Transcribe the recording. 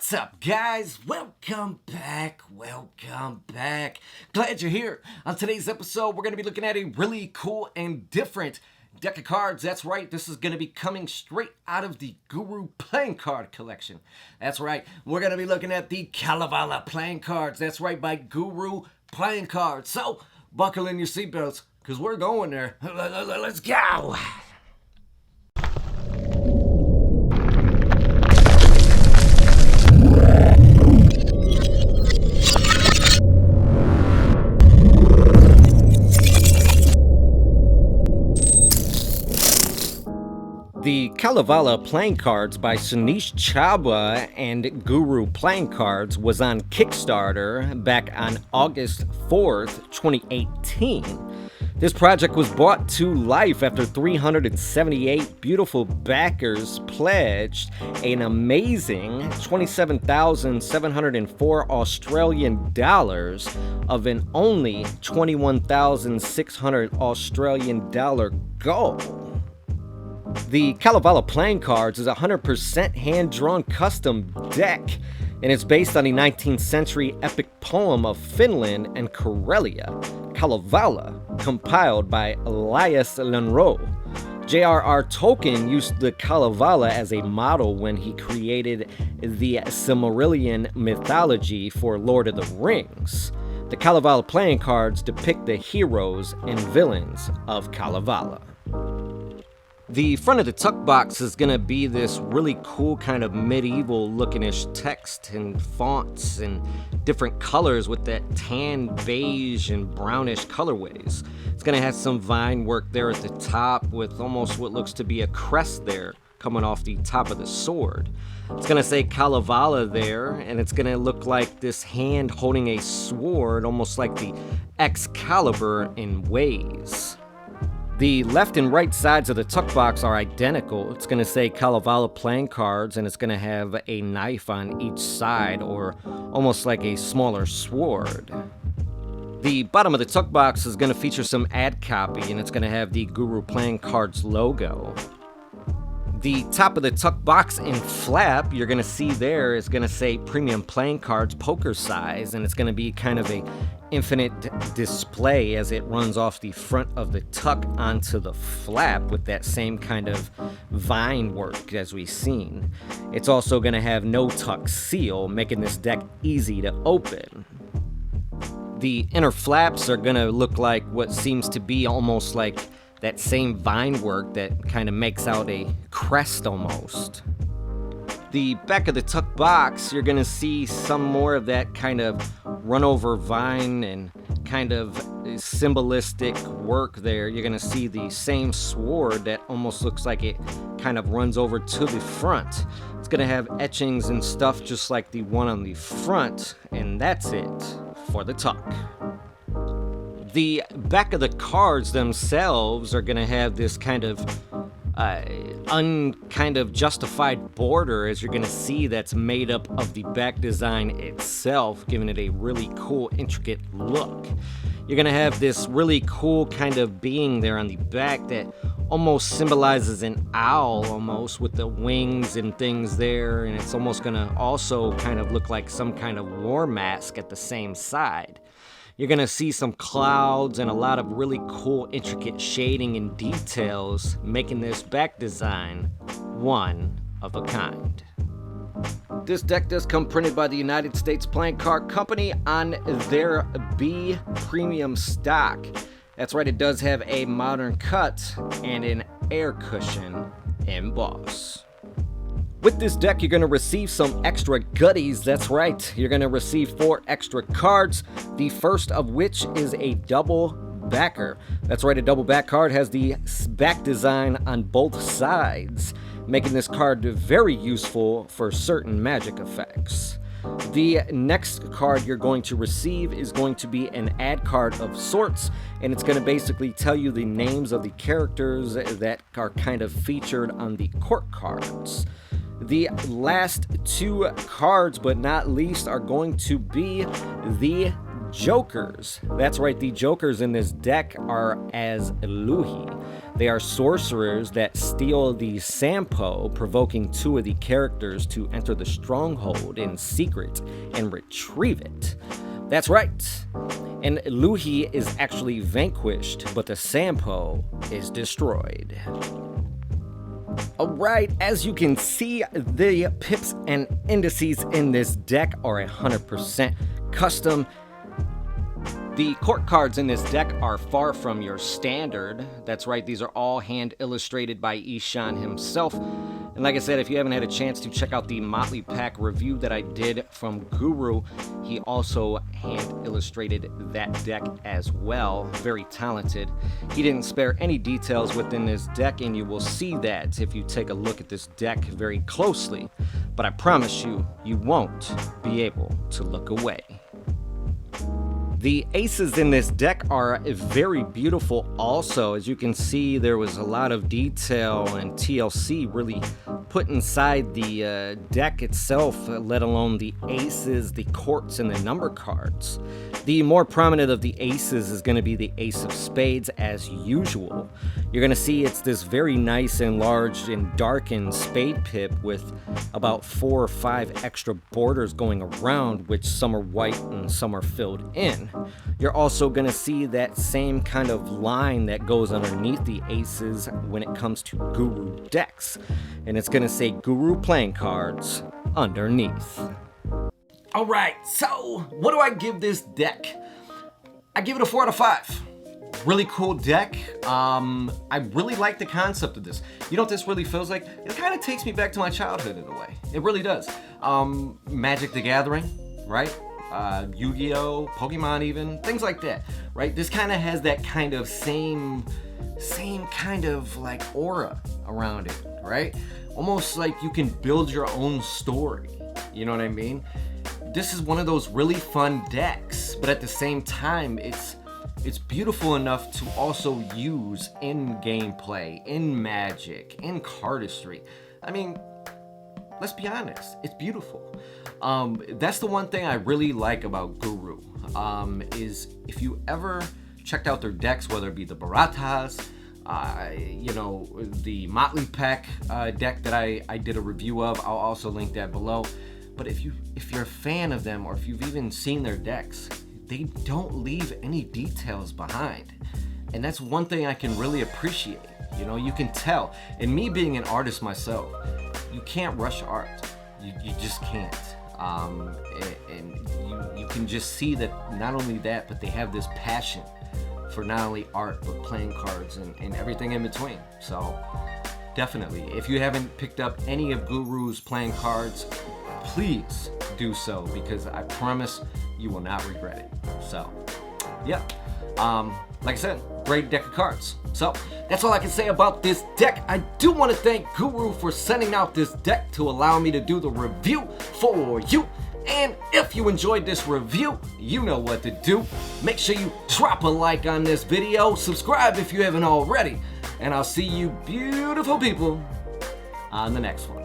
What's up, guys? Welcome back. Glad you're here. On today's episode, we're going to be looking at a really cool and different deck of cards. That's right, this is going to be coming straight out of the Guru Playing Card collection. That's right, we're going to be looking at the Kalevala Playing Cards. That's right, by Guru Playing Cards. So, buckle in your seatbelts, because we're going there. Let's go! The Kalevala Playing Cards by Sunish Chhabra and Guru Playing Cards was on Kickstarter back on August 4th, 2018. This project was brought to life after 378 beautiful backers pledged an amazing 27,704 Australian dollars of an only 21,600 Australian dollar goal. The Kalevala Playing Cards is a 100% hand-drawn custom deck, and it's based on the 19th century epic poem of Finland and Karelia, Kalevala, compiled by Elias Lönnrot. J.R.R.Tolkein used the Kalevala as a model when he created the Silmarillion mythology for Lord of the Rings. The Kalevala Playing Cards depict the heroes and villains of Kalevala. The front of the tuck box is going to be this really cool kind of medieval looking-ish text and fonts and different colors with that tan, beige, and brownish colorways. It's going to have some vine work there at the top with almost what looks to be a crest there coming off the top of the sword. It's going to say Kalevala there, and it's going to look like this hand holding a sword, almost like the Excalibur in ways. The left and right sides of the tuck box are identical. It's going to say Kalevala Playing Cards, and it's going to have a knife on each side, or almost like a smaller sword. The bottom of the tuck box is going to feature some ad copy, and it's going to have the Guru Playing Cards logo. The top of the tuck box and flap you're going to see there is going to say Premium Playing Cards poker size, and it's going to be kind of a infinite display as it runs off the front of the tuck onto the flap with that same kind of vine work as we've seen. It's also going to have no tuck seal, making this deck easy to open. The inner flaps are going to look like what seems to be almost like that same vine work that kind of makes out a crest almost. The back of the tuck box, you're going to see some more of that kind of run-over vine and kind of symbolistic work there. You're going to see the same sword that almost looks like it kind of runs over to the front. It's going to have etchings and stuff just like the one on the front, and that's it for the tuck. The back of the cards themselves are going to have this kind of justified border, as you're going to see, that's made up of the back design itself, giving it a really cool, intricate look. You're going to have this really cool kind of being there on the back that almost symbolizes an owl, almost, with the wings and things there, and it's almost going to also kind of look like some kind of war mask at the same side. You're going to see some clouds and a lot of really cool, intricate shading and details, making this back design one of a kind. This deck does come printed by the United States Playing Card Company on their B premium stock. That's right, it does have a modern cut and an air cushion emboss. With this deck, you're going to receive some extra goodies. That's right, you're going to receive 4 extra cards, the first of which is a double backer. That's right, a double back card has the back design on both sides, making this card very useful for certain magic effects. The next card you're going to receive is going to be an ad card of sorts, and it's going to basically tell you the names of the characters that are kind of featured on the court cards. The last 2 cards, but not least, are going to be the jokers. That's right, the jokers in this deck are as Eluhi. They are sorcerers that steal the Sampo, provoking 2 of the characters to enter the stronghold in secret and retrieve it. That's right. And Eluhi is actually vanquished, but the Sampo is destroyed. Alright, as you can see, the pips and indices in this deck are 100% custom. The court cards in this deck are far from your standard. That's right, these are all hand illustrated by Ishan himself. And like I said, if you haven't had a chance to check out the Motley Pack review that I did from Guru, he also hand illustrated that deck as well. Very talented. He didn't spare any details within this deck, and you will see that if you take a look at this deck very closely. But I promise you, you won't be able to look away. The aces in this deck are very beautiful also. As you can see, there was a lot of detail and TLC really put inside the deck itself, let alone the aces, the courts, and the number cards. The more prominent of the aces is going to be the ace of spades as usual. You're going to see it's this very nice and large and darkened spade pip with about 4 or 5 extra borders going around, which some are white and some are filled in. You're also going to see that same kind of line that goes underneath the aces when it comes to Guru decks. And it's going to say Guru Playing Cards underneath. Alright, so what do I give this deck? I give it a 4 out of 5. Really cool deck. I really like the concept of this. You know what this really feels like? It kind of takes me back to my childhood in a way. It really does. Magic the Gathering, right? Yu-Gi-Oh, Pokemon even, things like that, right? This kind of has that kind of same kind of like aura around it, right? Almost like you can build your own story, you know what I mean? This is one of those really fun decks, but at the same time, it's beautiful enough to also use in gameplay, in Magic, in cardistry. I mean, let's be honest, it's beautiful. That's the one thing I really like about Guru, is if you ever checked out their decks, whether it be the Baratas, the Motley Pack deck that I did a review of, I'll also link that below. But if you're a fan of them, or if you've even seen their decks, they don't leave any details behind. And that's one thing I can really appreciate. You know, you can tell. And me being an artist myself, you can't rush art. You just can't. And you can just see that not only that, but they have this passion for not only art, but playing cards and everything in between. So definitely, if you haven't picked up any of Guru's playing cards, please do so, because I promise you will not regret it. So yeah, like I said, great deck of cards. So that's all I can say about this deck. I do want to thank Guru for sending out this deck to allow me to do the review for you. And if you enjoyed this review, you know what to do. Make sure you drop a like on this video, subscribe if you haven't already, and I'll see you beautiful people on the next one.